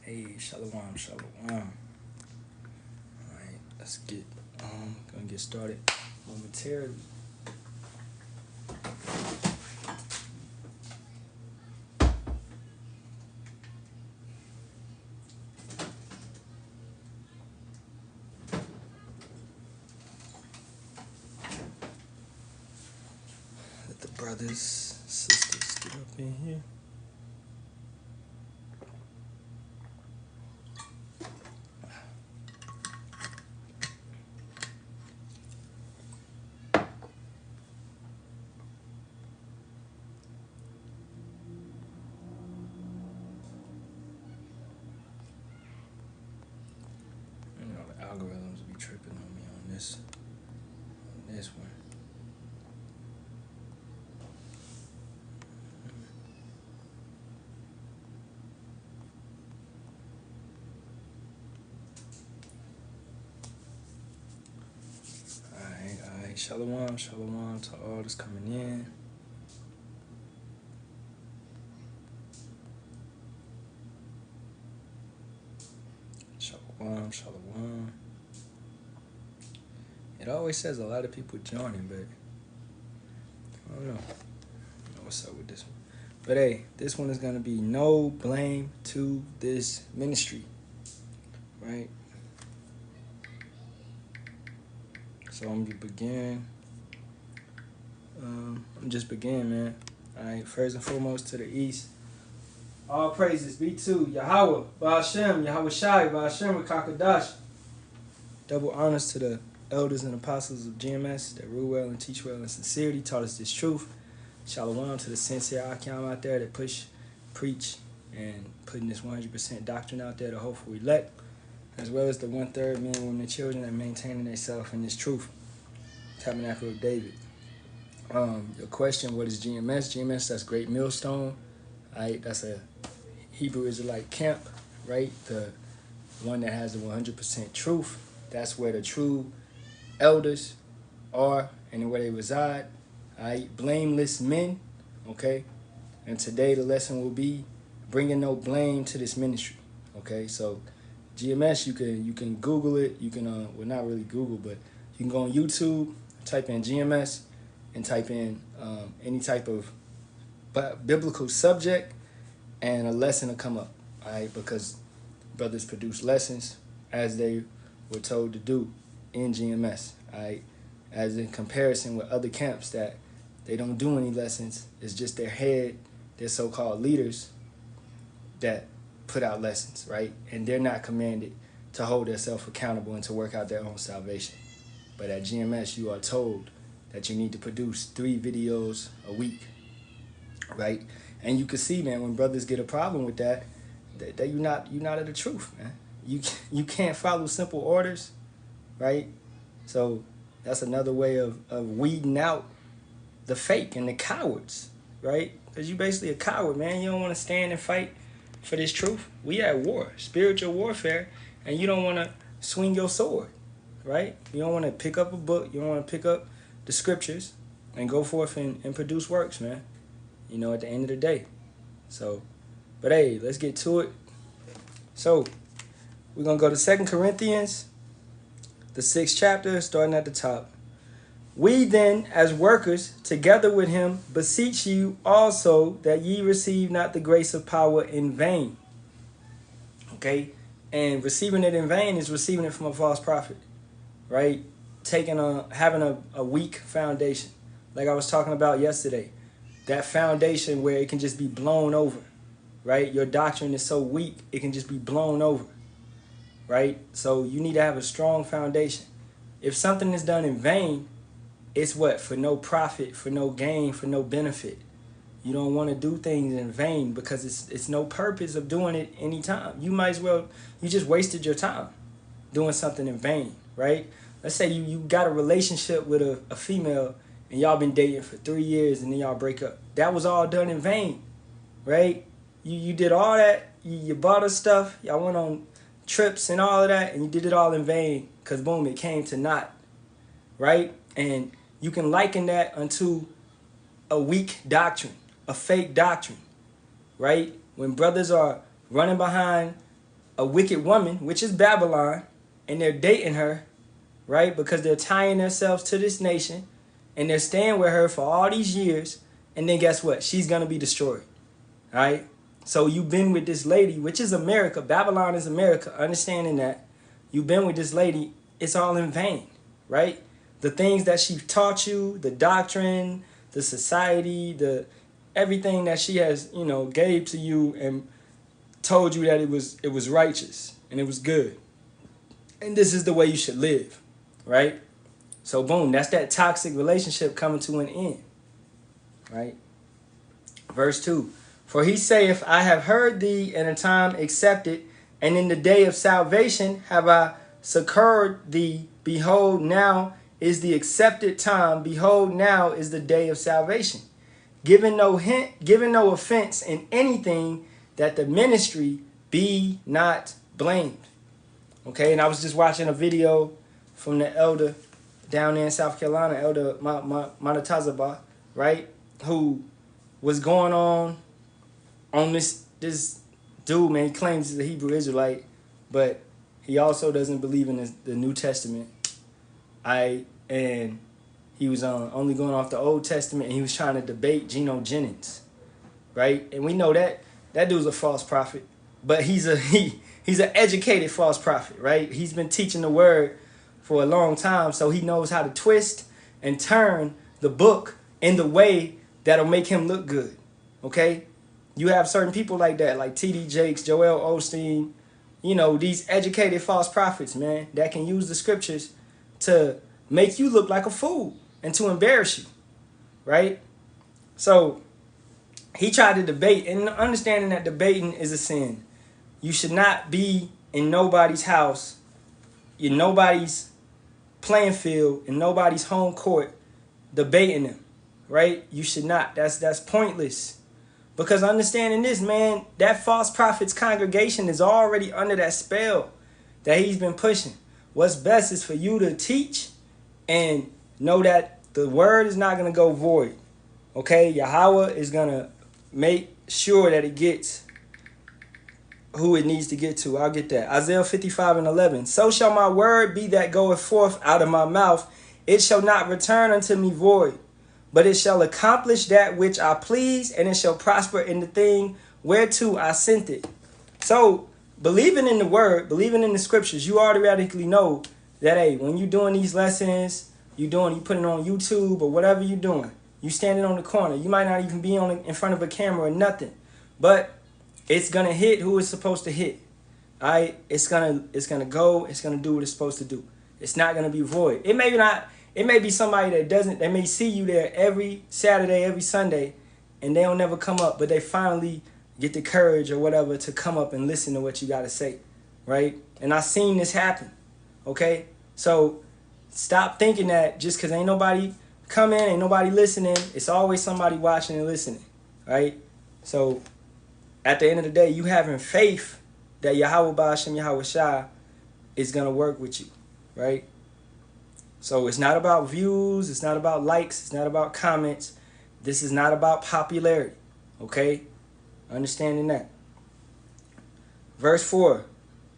Hey, shalom, shalom. Alright, let's gonna get started momentarily. Let the brothers, sisters get up in here. You know, the algorithms will be tripping on me on this one. Alright, shalom, shalom to all that's coming in. Shalom, shalom. It always says a lot of people joining, but I don't know what's up with this one. But hey, this one is going to be no blame to this ministry, right? So I'm going to begin. I'm just begin, man. All right, first and foremost to the east. All praises be to Yahawah, Bahasham, Yahawashi, Bahasham, Kakadash. Double honors to the elders and apostles of GMS that rule well and teach well in sincerity, taught us this truth. Shalom to the sincere Akim out there that preach, and putting this 100% doctrine out there to hopeful elect, as well as the 1/3 men, women, and children that maintaining themselves in this truth. Tabernacle of David. Your question, what is GMS? GMS, that's Great Millstone. Right, that's a Hebrew Israelite camp, right? The one that has the 100% truth. That's where the true elders are and where they reside. Right, blameless men. Okay, and today the lesson will be bringing no blame to this ministry. Okay, so GMS, you can Google it. You can well, not really Google, but you can go on YouTube, type in GMS, and type in any type of biblical subject, and a lesson will come up. All right, because brothers produce lessons as they were told to do in GMS. All right, as in comparison with other camps that they don't do any lessons. It's just their so-called leaders that put out lessons, right? And they're not commanded to hold themselves accountable and to work out their own salvation. But at GMS, you are told that you need to produce 3 videos a week, right? And you can see, man, when brothers get a problem with that you're not of the truth, man. You can't follow simple orders, right? So that's another way of weeding out the fake and the cowards, right? Because you basically a coward, man. You don't want to stand and fight for this truth. We at war, spiritual warfare, and you don't want to swing your sword, right? You don't want to pick up a book. You don't want to pick up the scriptures and go forth and produce works, man. You know, at the end of the day. So, but hey, let's get to it. So, we're going to go to 2 Corinthians, the 6th chapter, starting at the top. We then, as workers, together with him, beseech you also that ye receive not the grace of power in vain. Okay? And receiving it in vain is receiving it from a false prophet, right? Having a weak foundation. Like I was talking about yesterday. That foundation where it can just be blown over, right? Your doctrine is so weak, it can just be blown over, right? So you need to have a strong foundation. If something is done in vain, it's what? For no profit, for no gain, for no benefit. You don't want to do things in vain because it's no purpose of doing it anytime. You might as well, you just wasted your time doing something in vain, right? Let's say you got a relationship with a female and y'all been dating for 3 years and then y'all break up. That was all done in vain, right? You did all that. You bought her stuff. Y'all went on trips and all of that, and you did it all in vain because, boom, it came to naught, right? And you can liken that unto a weak doctrine, a fake doctrine, right? When brothers are running behind a wicked woman, which is Babylon, and they're dating her, right? Because they're tying themselves to this nation, and they're staying with her for all these years, and then guess what? She's going to be destroyed, right? So you've been with this lady, which is America. Babylon is America. Understanding that you've been with this lady, it's all in vain, right? The things that she taught you, the doctrine, the society, the everything that she has, you know, gave to you and told you that it was righteous and it was good. And this is the way you should live, right? So boom, that's that toxic relationship coming to an end, right? Verse 2. For he saith, I have heard thee in a time accepted, and in the day of salvation have I succored thee. Behold, now is the accepted time. Behold, now is the day of salvation. Giving no hint, giving no offense in anything, that the ministry be not blamed. Okay, and I was just watching a video from the elder down there in South Carolina, Elder Manatazaba, right, who was going on this dude, man. He claims he's a Hebrew Israelite, but he also doesn't believe in the New Testament. And he was only going off the Old Testament, and he was trying to debate Geno Jennings, right? And we know that dude's a false prophet, but he's an educated false prophet, right? He's been teaching the word for a long time, so he knows how to twist and turn the book in the way that'll make him look good, okay? You have certain people like that, like T.D. Jakes, Joel Osteen, you know, these educated false prophets, man, that can use the scriptures to make you look like a fool and to embarrass you, right? So he tried to debate, and understanding that debating is a sin. You should not be in nobody's house, in nobody's playing field, in nobody's home court, debating them, right? You should not. That's pointless. Because understanding this, man, that false prophet's congregation is already under that spell that he's been pushing. What's best is for you to teach and know that the word is not going to go void. Okay? Yahawah is going to make sure that it gets who it needs to get to. I'll get that. Isaiah 55:11. So shall my word be that goeth forth out of my mouth. It shall not return unto me void, but it shall accomplish that which I please, and it shall prosper in the thing whereto I sent it. So, believing in the word, believing in the scriptures, you automatically know that, hey, when you're doing these lessons, you putting it on YouTube or whatever you're doing, you standing on the corner. You might not even be in front of a camera or nothing, but it's gonna hit who it's supposed to hit. All right, it's gonna go. It's gonna do what it's supposed to do. It's not gonna be void. It may not. It may be somebody that doesn't. They may see you there every Saturday, every Sunday, and they don't never come up, but they finally get the courage or whatever to come up and listen to what you got to say, right? And I've seen this happen, okay? So stop thinking that just because ain't nobody coming, ain't nobody listening, it's always somebody watching and listening, right? So at the end of the day, you having faith that Yahawah, Bahasham, Yahawashi is going to work with you, right? So it's not about views, it's not about likes, it's not about comments. This is not about popularity, okay? Understanding that. Verse 4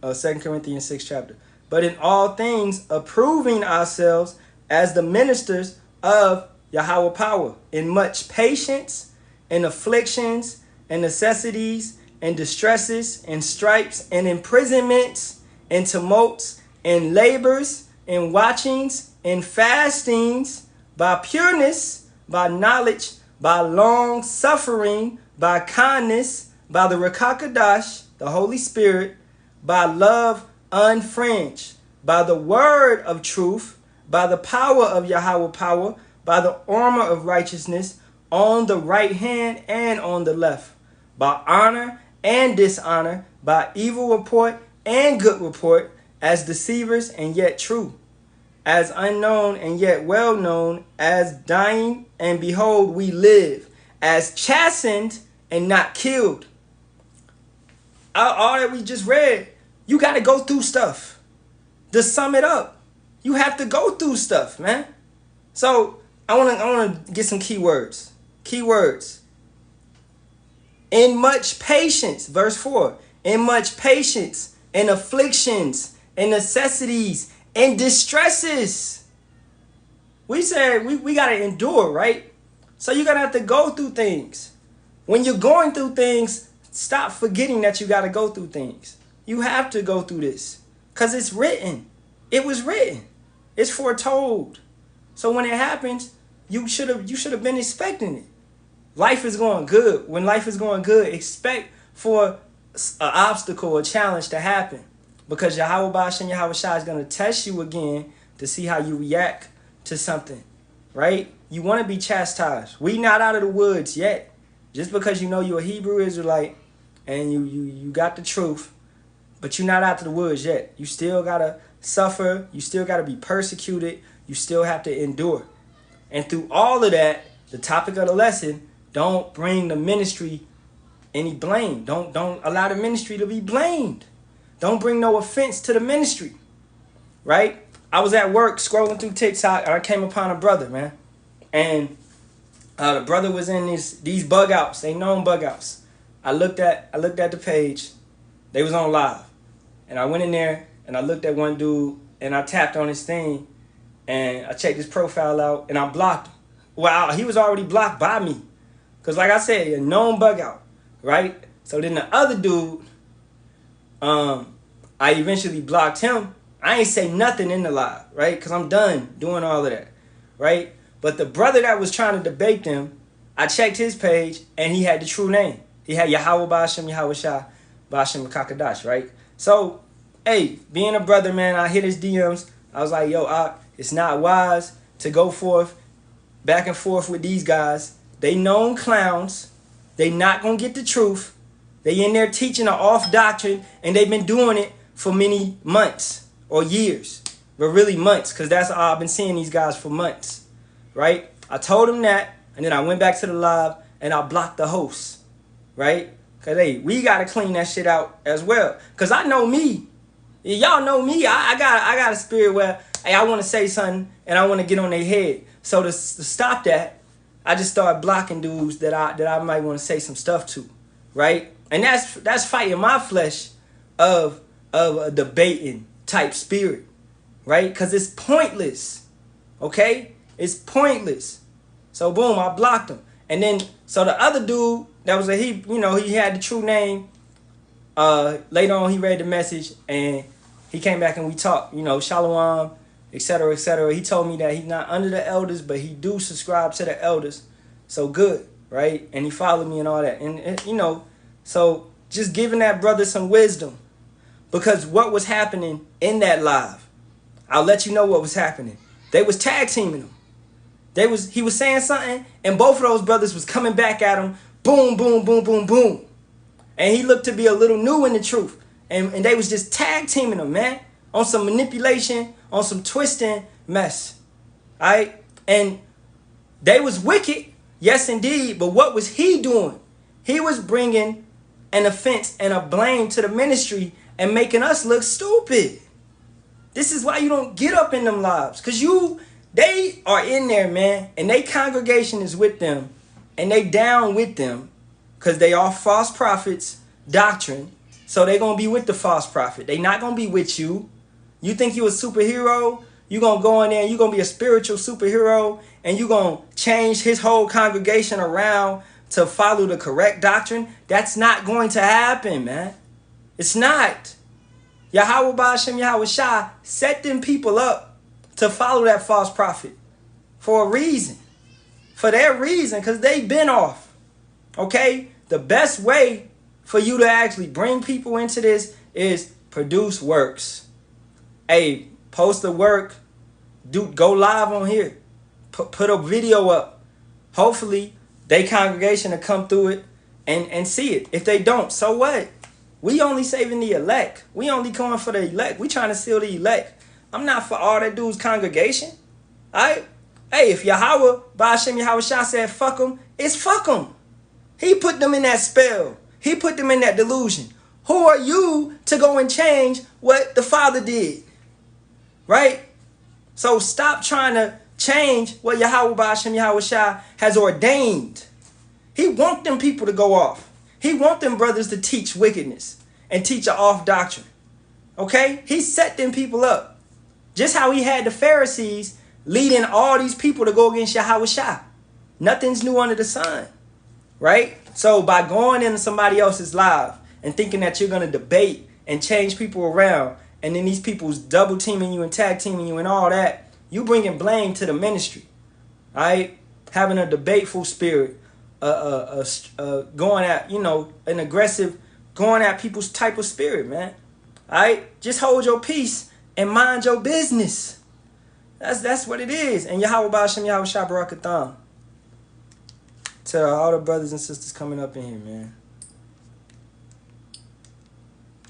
of 2 Corinthians 6 chapter. But in all things, approving ourselves as the ministers of Yahawah power, in much patience, in afflictions, and necessities, and distresses, and stripes, and imprisonments, and tumults, and labors, and watchings, and fastings, by pureness, by knowledge, by long suffering, by kindness, by the Rakakadash, the Holy Spirit, by love unfringed, by the word of truth, by the power of Yahawah power, by the armor of righteousness, on the right hand and on the left, by honor and dishonor, by evil report and good report, as deceivers and yet true, as unknown and yet well known, as dying and behold we live, as chastened and not killed. All that we just read, you got to go through stuff. To sum it up, you have to go through stuff, man. So I want to get some keywords. Keywords. In much patience, verse 4. In much patience and afflictions and necessities and distresses. We said we got to endure, right? So you're going to have to go through things. When you're going through things, stop forgetting that you got to go through things. You have to go through this because it's written. It was written. It's foretold. So when it happens, you should have been expecting it. Life is going good. When life is going good, expect for an obstacle, a challenge to happen. Because Yahawah Bahasham Yahawashi is going to test you again to see how you react to something. Right? You want to be chastised. We not out of the woods yet. Just because you know you're a Hebrew Israelite and you got the truth, but you're not out of the woods yet. You still got to suffer. You still got to be persecuted. You still have to endure. And through all of that, the topic of the lesson, don't bring the ministry any blame. Don't allow the ministry to be blamed. Don't bring no offense to the ministry. Right? I was at work scrolling through TikTok and I came upon a brother, man. And the brother was in these bug outs. They known bug outs. I looked at the page. They was on live. And I went in there and I looked at one dude and I tapped on his thing and I checked his profile out and I blocked him. Well, he was already blocked by me. Because like I said, a known bug out, right? So then the other dude, I eventually blocked him. I ain't say nothing in the live, right? Because I'm done doing all of that, right? But the brother that was trying to debate them, I checked his page and he had the true name. He had Yahawah Bahasham Yahawashi Bahasham Kakadash, right? So, hey, being a brother, man, I hit his DMs. I was like, yo, it's not wise to go back and forth with these guys. They known clowns. They not going to get the truth. They in there teaching an off doctrine, and they've been doing it for many months or years. But really months, because that's all I've been seeing these guys for months. Right? I told him that, and then I went back to the live, and I blocked the host. Right? Because, hey, we got to clean that shit out as well. Because I know me. Y'all know me. I got a spirit where, hey, I want to say something, and I want to get on their head. So to stop that, I just started blocking dudes that I might want to say some stuff to. Right? And that's fighting my flesh of a debating type spirit. Right? Because it's pointless. Okay? It's pointless. So boom, I blocked him. And then, so the other dude, that was he had the true name. Later on, he read the message and he came back and we talked, Shalom, etc., etc. He told me that he's not under the elders, but he do subscribe to the elders. So good, right? And he followed me and all that. And so just giving that brother some wisdom. Because what was happening in that live, I'll let you know what was happening. They was tag teaming him. He was saying something, and both of those brothers was coming back at him. Boom, boom, boom, boom, boom. And he looked to be a little new in the truth. And they was just tag teaming him, man. On some manipulation, on some twisting mess. All right? And they was wicked, yes indeed. But what was he doing? He was bringing an offense and a blame to the ministry and making us look stupid. This is why you don't get up in them lives. Because they are in there, man. And their congregation is with them. And they down with them. Because they are false prophets doctrine. So they going to be with the false prophet. They not going to be with you. You think you a superhero? You going to go in there and you going to be a spiritual superhero. And you going to change his whole congregation around to follow the correct doctrine. That's not going to happen, man. It's not. Yahawah Bahasham Yahawashi set them people up to follow that false prophet. For a reason. For their reason. Because they've been off. Okay? The best way for you to actually bring people into this is produce works. Hey, post a work. Go live on here. Put a video up. Hopefully, their congregation will come through it and see it. If they don't, so what? We only saving the elect. We only going for the elect. We trying to seal the elect. I'm not for all that dude's congregation. All right? Hey, if Yahawah Bahasham Yahawashi said fuck them, it's fuck them. He put them in that spell. He put them in that delusion. Who are you to go and change what the Father did? Right? So stop trying to change what Yahawah Bahasham Yahawashi has ordained. He want them people to go off. He want them brothers to teach wickedness and teach an off doctrine. Okay? He set them people up. Just how he had the Pharisees leading all these people to go against Yahawashi. Nothing's new under the sun. Right? So by going into somebody else's life and thinking that you're going to debate and change people around, and then these people's double teaming you and tag teaming you and all that, you bringing blame to the ministry. All right? Having a debateful spirit, going at, an aggressive, going at people's type of spirit, man. All right? Just hold your peace and mind your business. That's what it is. And Yahawah, Bahasham, Yahawashi, Barakatham. To all the brothers and sisters coming up in here, man.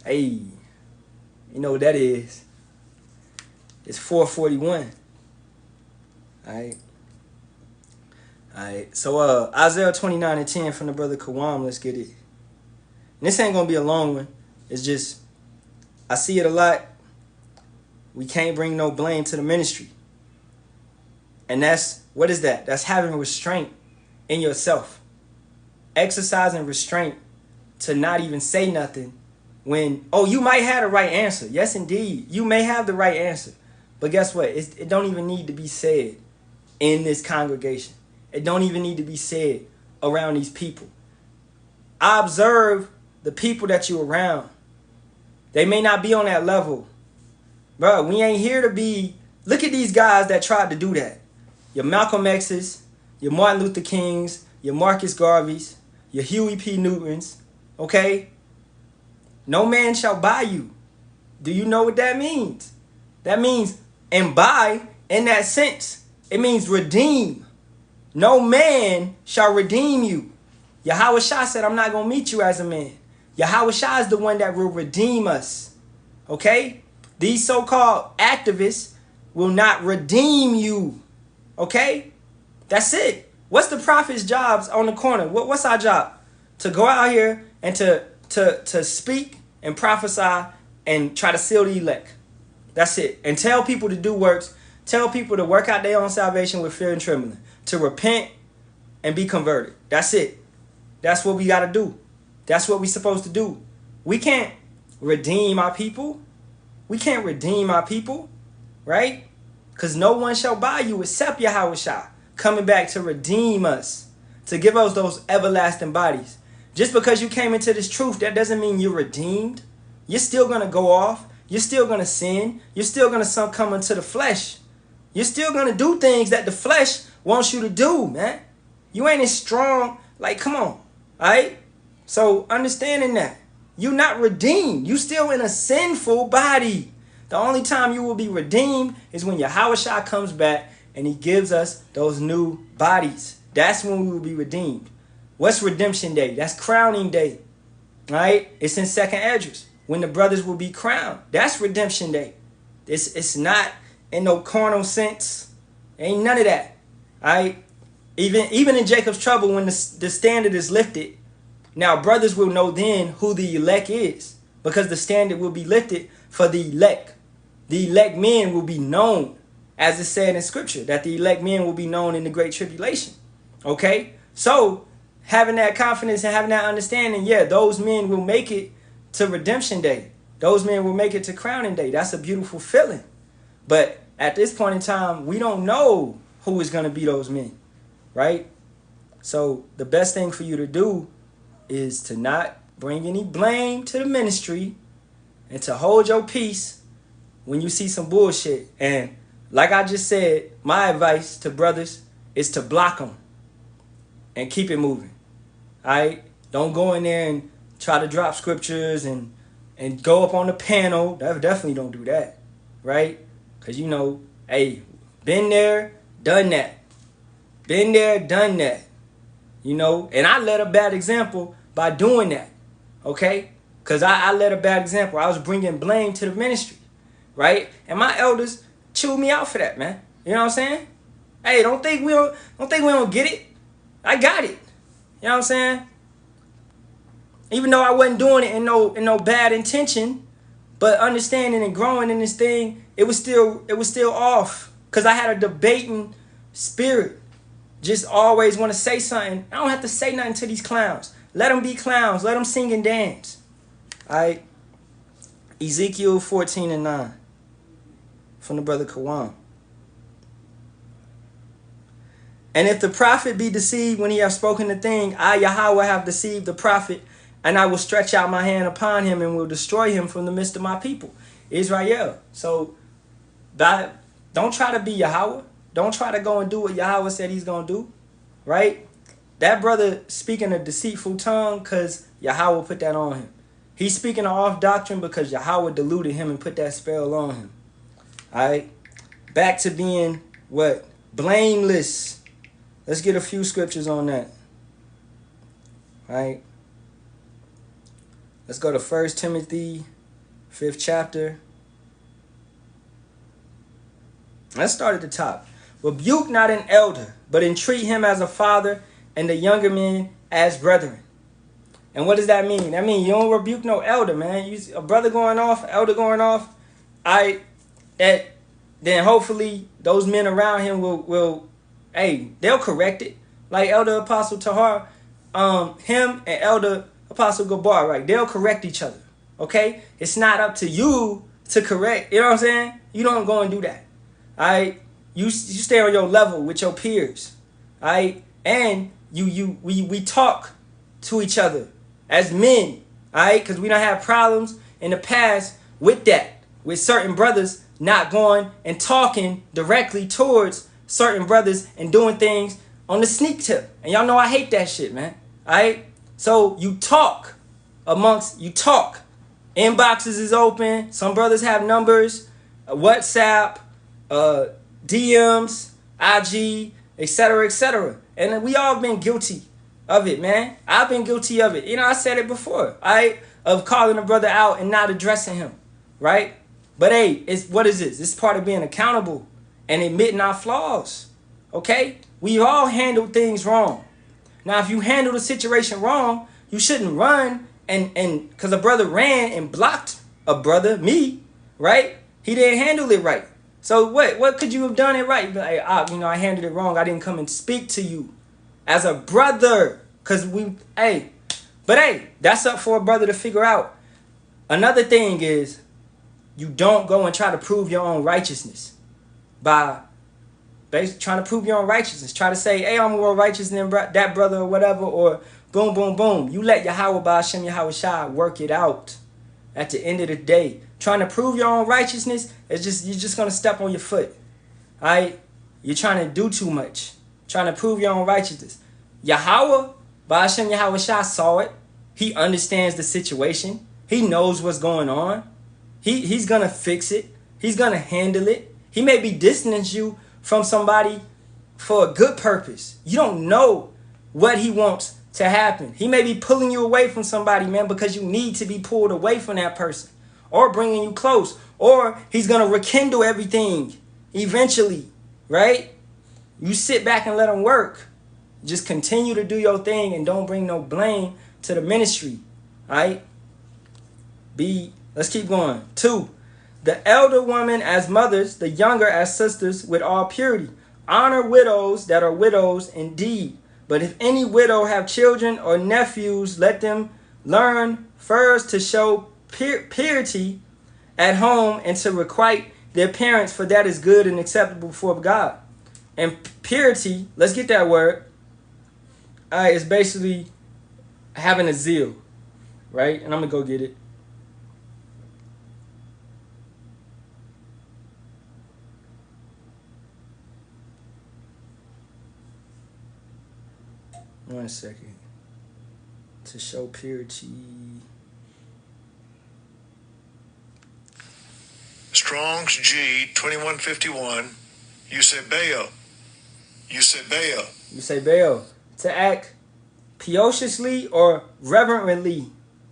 Hey, you know what that is? It's 4:41. Alright. So Isaiah 29:10 from the brother Kawam, let's get it. And this ain't gonna be a long one. It's just, I see it a lot. We can't bring no blame to the ministry. And what is that? That's having restraint in yourself. Exercising restraint to not even say nothing when, you might have the right answer. Yes, indeed. You may have the right answer. But guess what? It don't even need to be said in this congregation. It don't even need to be said around these people. I observe the people that you're around. They may not be on that level. Bro, we ain't here to be... Look at these guys that tried to do that. Your Malcolm X's, your Martin Luther Kings, your Marcus Garveys, your Huey P. Newtons, okay? No man shall buy you. Do you know what that means? That means, and buy, in that sense, it means redeem. No man shall redeem you. Yahawashi said, I'm not going to meet you as a man. Yahawashi is the one that will redeem us, okay? These so-called activists will not redeem you, okay? That's it. What's the prophet's jobs on the corner? What's our job? To go out here and to speak and prophesy and try to seal the elect. That's it. And tell people to do works. Tell people to work out their own salvation with fear and trembling. To repent and be converted. That's it. That's what we got to do. That's what we're supposed to do. We can't redeem our people. We can't redeem our people. Right? Because no one shall buy you except Yahawashi coming back to redeem us, to give us those everlasting bodies. Just because you came into this truth, that doesn't mean you're redeemed. You're still going to go off. You're still going to sin. You're still going to come into the flesh. You're still going to do things that the flesh wants you to do, man. You ain't as strong. Like, come on. All right? So understanding that. You're not redeemed. You still in a sinful body. The only time you will be redeemed is when Yahawashi comes back and he gives us those new bodies. That's when we will be redeemed. What's redemption day? That's crowning day. Right? It's in 2nd Esdras when the brothers will be crowned. That's redemption day. It's not in no carnal sense. Ain't none of that. Right? Even in Jacob's trouble, when the standard is lifted, now brothers will know then who the elect is, because the standard will be lifted for the elect. The elect men will be known, as it said in scripture, that the elect men will be known in the great tribulation. Okay? So, having that confidence and having that understanding, yeah, those men will make it to redemption day. Those men will make it to crowning day. That's a beautiful feeling. But at this point in time, we don't know who is going to be those men. Right? So, the best thing for you to do is to not bring any blame to the ministry and to hold your peace when you see some bullshit. And like I just said, my advice to brothers is to block them and keep it moving. All right? Don't go in there and try to drop scriptures and go up on the panel. Definitely don't do that. Right? Because, hey, been there, done that. Been there, done that. And I led a bad example by doing that. Okay? Because I led a bad example. I was bringing blame to the ministry. Right? And my elders chewed me out for that, man. You know what I'm saying? Hey, don't think we don't get it. I got it. You know what I'm saying? Even though I wasn't doing it in no bad intention, but understanding and growing in this thing, it was still off. Because I had a debating spirit. Just always want to say something. I don't have to say nothing to these clowns. Let them be clowns. Let them sing and dance. All right? Ezekiel 14:9 from the brother Kawam. And if the prophet be deceived when he have spoken the thing, I, Yahawah, have deceived the prophet, and I will stretch out my hand upon him and will destroy him from the midst of my people, Israel. So don't try to be Yahawah. Don't try to go and do what Yahawah said he's going to do, right? That brother speaking a deceitful tongue because Yahawah put that on him. He's speaking an off doctrine because Yahawah deluded him and put that spell on him. All right? Back to being what? Blameless. Let's get a few scriptures on that. All right? Let's go to 1 Timothy, 5th chapter. Let's start at the top. Rebuke not an elder, but entreat him as a father, and the younger men as brethren. And what does that mean? That means you don't rebuke no elder, man. A brother going off, elder going off. Then hopefully those men around him will they'll correct it. Like Elder Apostle Tahar, him and Elder Apostle Gabar, right? They'll correct each other. Okay? It's not up to you to correct. You know what I'm saying? You don't go and do that. All right? You stay on your level with your peers. All right? And we talk to each other as men. All right? Because we don't have problems in the past with that. With certain brothers not going and talking directly towards certain brothers and doing things on the sneak tip. And y'all know I hate that shit, man. All right? So you talk. Inboxes is open. Some brothers have numbers, WhatsApp, DMs, IG, etc., etc. And we all been guilty of it, man. I've been guilty of it. You know, I said it before, right? Of calling a brother out and not addressing him, right? But hey, what is this? This is part of being accountable and admitting our flaws, okay? We all handle things wrong. Now, if you handle the situation wrong, you shouldn't run and because a brother ran and blocked a brother, me, right? He didn't handle it right. So what could you have done it right? Like, I handled it wrong. I didn't come and speak to you as a brother. But that's up for a brother to figure out. Another thing is you don't go and try to prove your own righteousness by basically trying to prove your own righteousness. Try to say, hey, I'm more righteous than that brother or whatever, or boom, boom, boom. You let Yahawah, Bahasham, Yahawashi work it out. At the end of the day, trying to prove your own righteousness, you're just going to step on your foot. All right? You're trying to do too much. Trying to prove your own righteousness. Yahawah, Bahasham, Yahawashi saw it. He understands the situation. He knows what's going on. He's going to fix it. He's going to handle it. He may be distancing you from somebody for a good purpose. You don't know what he wants to happen. He may be pulling you away from somebody, man, because you need to be pulled away from that person, or bringing you close, or he's going to rekindle everything eventually, right? You sit back and let him work. Just continue to do your thing and don't bring no blame to the ministry, all right? Let's keep going. 2, the elder woman as mothers, the younger as sisters with all purity. Honor widows that are widows indeed. But if any widow have children or nephews, let them learn first to show purity at home and to requite their parents, for that is good and acceptable before God. And purity, let's get that word. It's basically having a zeal, right? And I'm going to go get it. One second. To show purity. Strong's G 2151. You say Baal. You say Baal. You say Baal. To act piously or reverently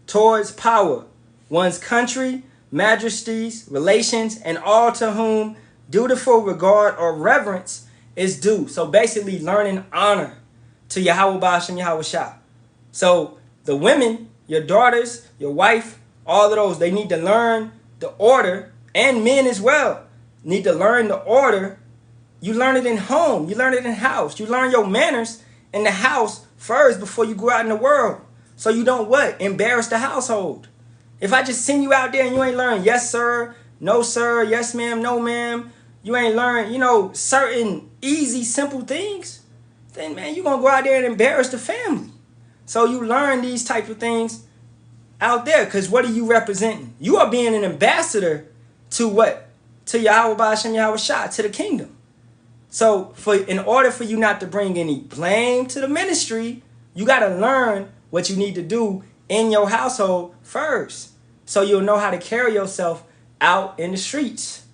towards power, one's country, majesties, relations, and all to whom dutiful regard or reverence is due. So basically learning honor to Yahawah, Bahasham, Yahawashi. So the women, your daughters, your wife, all of those, they need to learn the order, and men as well need to learn the order. You learn it in home. You learn it in house. You learn your manners in the house first before you go out in the world. So you don't embarrass the household. If I just send you out there and you ain't learn yes sir, no sir, yes ma'am, no ma'am, you ain't learn, you know, certain easy, simple things, then man, you're going to go out there and embarrass the family. So you learn these type of things out there, because what are you representing? You are being an ambassador to what? To Yahawah, Bahasham, Yahawashi, to the kingdom. So in order for you not to bring any blame to the ministry, you got to learn what you need to do in your household first, so you'll know how to carry yourself out in the streets,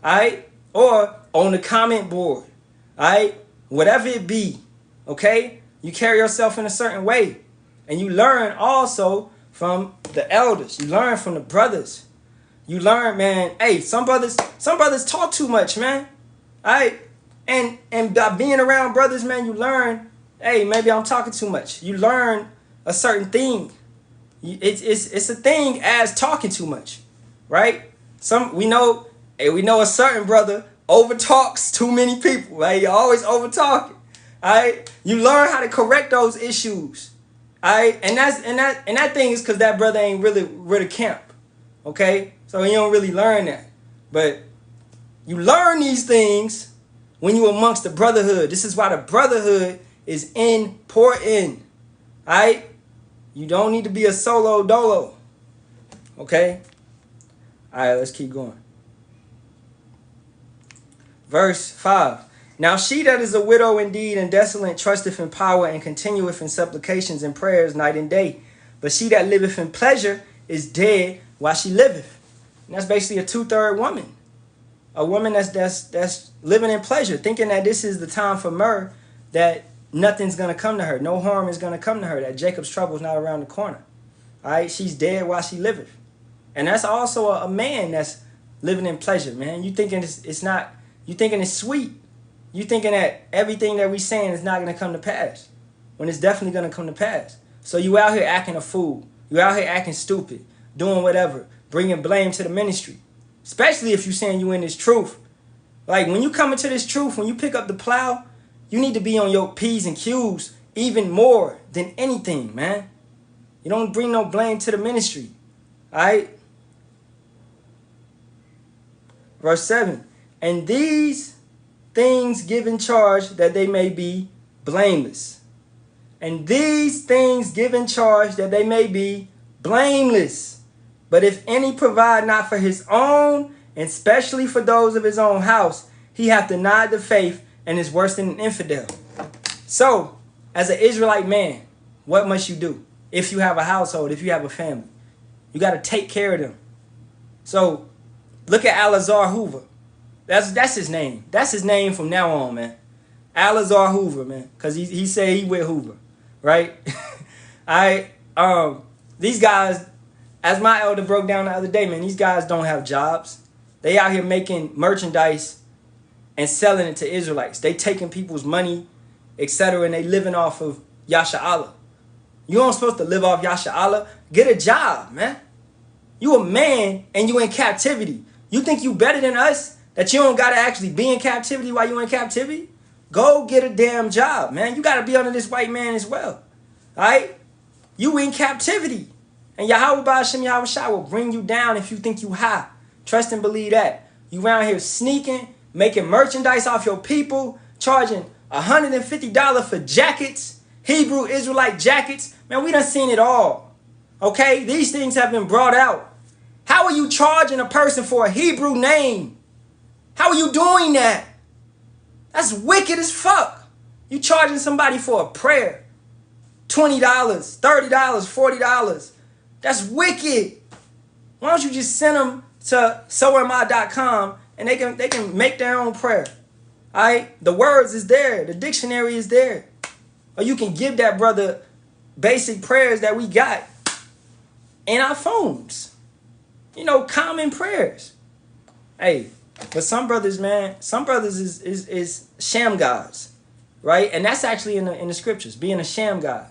all right? Or on the comment board, all right? Whatever it be, okay? You carry yourself in a certain way. And you learn also from the elders. You learn from the brothers. You learn, man, hey, some brothers talk too much, man. All right? And by being around brothers, man, you learn, hey, maybe I'm talking too much. You learn a certain thing. It's a thing as talking too much, right? We know a certain brother overtalks too many people, right? You're always overtalking. All right? You learn how to correct those issues. All right? And that thing is because that brother ain't really with a camp. Okay? So you don't really learn that. But you learn these things when you amongst the brotherhood. This is why the brotherhood is important. All right? You don't need to be a solo dolo. Okay? All right, let's keep going. Verse 5. Now she that is a widow indeed and desolate trusteth in power and continueth in supplications and prayers night and day. But she that liveth in pleasure is dead while she liveth. And that's basically a 2/3 woman. A woman that's living in pleasure, thinking that this is the time for myrrh, that nothing's going to come to her. No harm is going to come to her. That Jacob's trouble is not around the corner. All right? She's dead while she liveth. And that's also a man that's living in pleasure, man. You thinking it's not, you thinking it's sweet. You thinking that everything that we saying is not going to come to pass, when it's definitely going to come to pass. So you out here acting a fool. You out here acting stupid, doing whatever, bringing blame to the ministry. Especially if you saying you in this truth. Like when you come into this truth, when you pick up the plow, you need to be on your P's and Q's even more than anything, man. You don't bring no blame to the ministry. All right? Verse 7. And these things give in charge that they may be blameless. And these things give in charge that they may be blameless. But if any provide not for his own, and especially for those of his own house, he hath denied the faith and is worse than an infidel. So, as an Israelite man, what must you do? If you have a household, if you have a family, you got to take care of them. So, look at Alazar Hoover. That's his name. That's his name from now on, man. Alazar Hoover, man. Because he said he with Hoover. Right? These guys, as my elder broke down the other day, man, these guys don't have jobs. They out here making merchandise and selling it to Israelites. They taking people's money, etc., and they living off of Yasha Allah. You aren't supposed to live off Yasha Allah. Get a job, man. You a man and you in captivity. You think you better than us, that you don't got to actually be in captivity while you in captivity? Go get a damn job, man. You got to be under this white man as well. All right? You in captivity. And Yahawah, Bahasham, Yahawashi will bring you down if you think you high. Trust and believe that. You around here sneaking, making merchandise off your people, charging $150 for jackets, Hebrew Israelite jackets. Man, we done seen it all. Okay? These things have been brought out. How are you charging a person for a Hebrew name? How are you doing that? That's wicked as fuck. You charging somebody for a prayer. $20, $30, $40. That's wicked. Why don't you just send them to soami.com and they can make their own prayer? All right? The words is there. The dictionary is there. Or you can give that brother basic prayers that we got in our phones. You know, common prayers. Hey, but some brothers, man, some brothers is sham gods, right? And that's actually in the scriptures, being a sham god.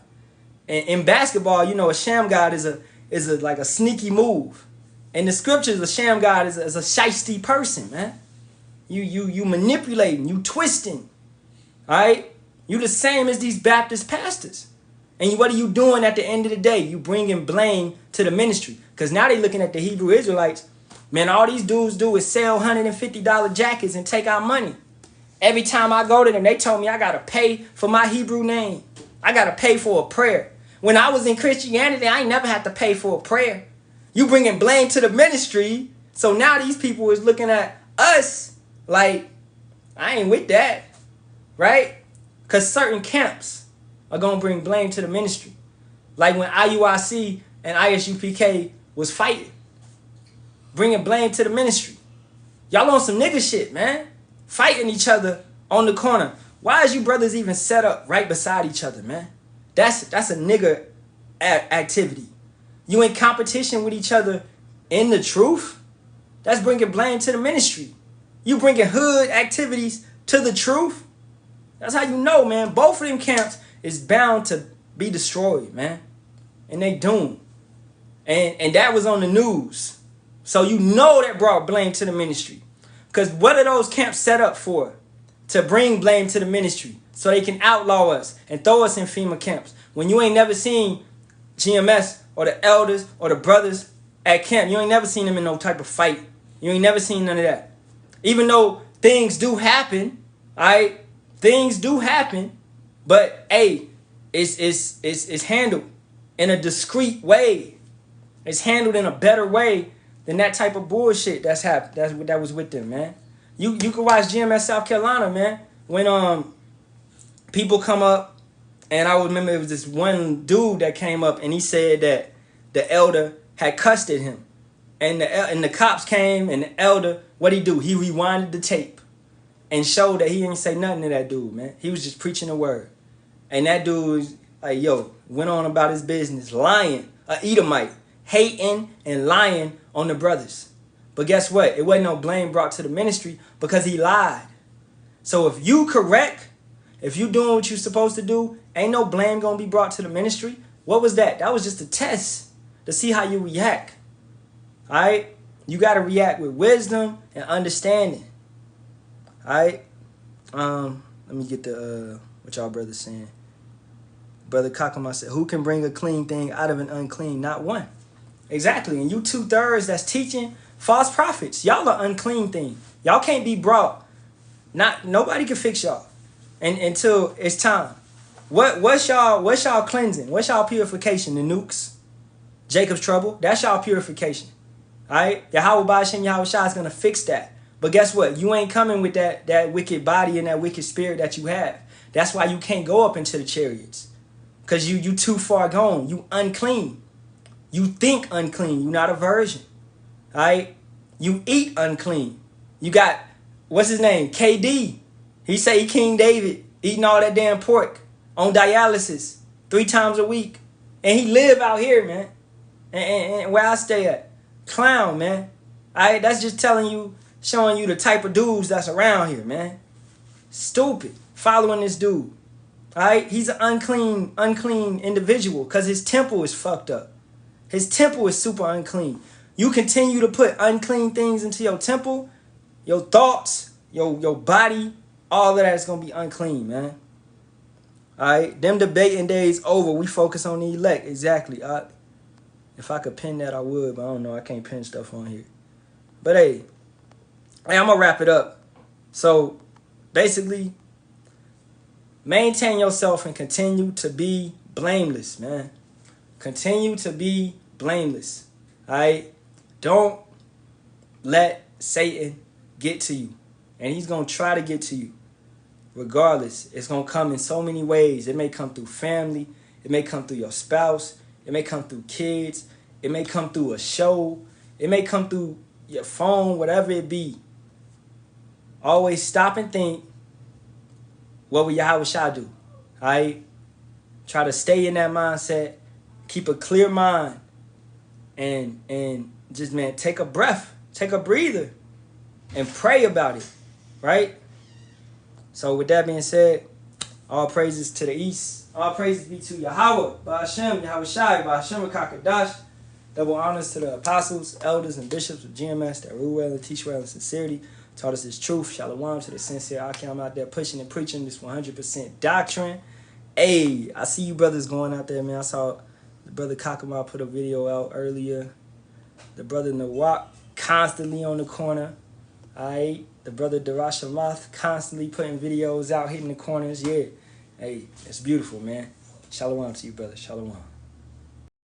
And in basketball, you know, a sham god is like a sneaky move. In the scriptures, a sham god is a shiesty person, man. You manipulating, you twisting, all right? You the same as these Baptist pastors. And what are you doing at the end of the day? You bringing blame to the ministry. Because now they looking at the Hebrew Israelites. Man, all these dudes do is sell $150 jackets and take our money. Every time I go to them, they told me I got to pay for my Hebrew name. I got to pay for a prayer. When I was in Christianity, I ain't never had to pay for a prayer. You bringing blame to the ministry. So now these people is looking at us like, I ain't with that. Right? Because certain camps are going to bring blame to the ministry. Like when IUIC and ISUPK was fighting. Bringing blame to the ministry. Y'all on some nigga shit, man. Fighting each other on the corner. Why is you brothers even set up right beside each other, man? That's a nigga activity. You in competition with each other in the truth? That's bringing blame to the ministry. You bringing hood activities to the truth? That's how you know, man. Both of them camps is bound to be destroyed, man. And they doomed. And that was on the news. So you know that brought blame to the ministry. Because what are those camps set up for? To bring blame to the ministry. So they can outlaw us and throw us in FEMA camps. When you ain't never seen GMS or the elders or the brothers at camp. You ain't never seen them in no type of fight. You ain't never seen none of that. Even though things do happen, alright? Things do happen. But hey, it's handled in a discreet way. It's handled in a better way than that type of bullshit that's happened. That was with them, man. You can watch GMS South Carolina, man. When people come up, and I remember it was this one dude that came up and he said that the elder had cussed at him, and the cops came and the elder, what'd he do? He rewinded the tape and showed that he didn't say nothing to that dude, man. He was just preaching the word, and that dude like went on about his business, lying, a Edomite, hating and lying on the brothers. But guess what? It wasn't no blame brought to the ministry because he lied. So if you correct, if you doing what you're supposed to do, ain't no blame gonna be brought to the ministry. What was that? That was just a test to see how you react. Alright? You gotta react with wisdom and understanding. Alright? Let me get the what y'all brothers saying. Brother Kakama said, who can bring a clean thing out of an unclean? Not one. Exactly. And you 2/3 that's teaching false prophets. Y'all are unclean thing. Y'all can't be brought. Nobody can fix y'all until it's time. What's y'all cleansing? What's y'all purification? The nukes? Jacob's trouble? That's y'all purification. Alright? Yahawah, Bahasham, Yahawashi is gonna fix that. But guess what? You ain't coming with that wicked body and that wicked spirit that you have. That's why you can't go up into the chariots. Because you too far gone. You unclean. You think unclean. You not a virgin. Alright? You eat unclean. You got, what's his name? KD. He say King David eating all that damn pork on dialysis 3 times a week. And he live out here, man. And where I stay at. Clown, man. Alright? That's just showing you the type of dudes that's around here, man. Stupid. Following this dude. Alright? He's an unclean individual because his temple is fucked up. His temple is super unclean. You continue to put unclean things into your temple, your thoughts, your body, all of that is going to be unclean, man. Alright? Them debating days over. We focus on the elect. Exactly. If I could pin that, I would, but I don't know. I can't pin stuff on here. But hey, I'm going to wrap it up. So, basically, maintain yourself and continue to be blameless, man. Continue to be blameless. Alright? Don't let Satan get to you. And he's going to try to get to you. Regardless, it's going to come in so many ways. It may come through family. It may come through your spouse. It may come through kids. It may come through a show. It may come through your phone, whatever it be. Always stop and think, what will Yahawashi do? Alright? Try to stay in that mindset. Keep a clear mind. And just, man, take a breath. Take a breather. And pray about it. Right? So with that being said, all praises to the east. All praises be to Yahawah, Bahasham, Yahawashi, Bahasham, Kakadash. Double honors to the apostles, elders, and bishops of GMS that rule well and teach well in sincerity. Taught us this truth. Shalom to the sincere Akim out there pushing and preaching this 100% doctrine. Hey, I see you brothers going out there, man. I saw the brother Kakama put a video out earlier. The brother Nawak constantly on the corner. Alright. The brother Darashamath constantly putting videos out, hitting the corners. Yeah. Hey, it's beautiful, man. Shalom to you, brother. Shalom.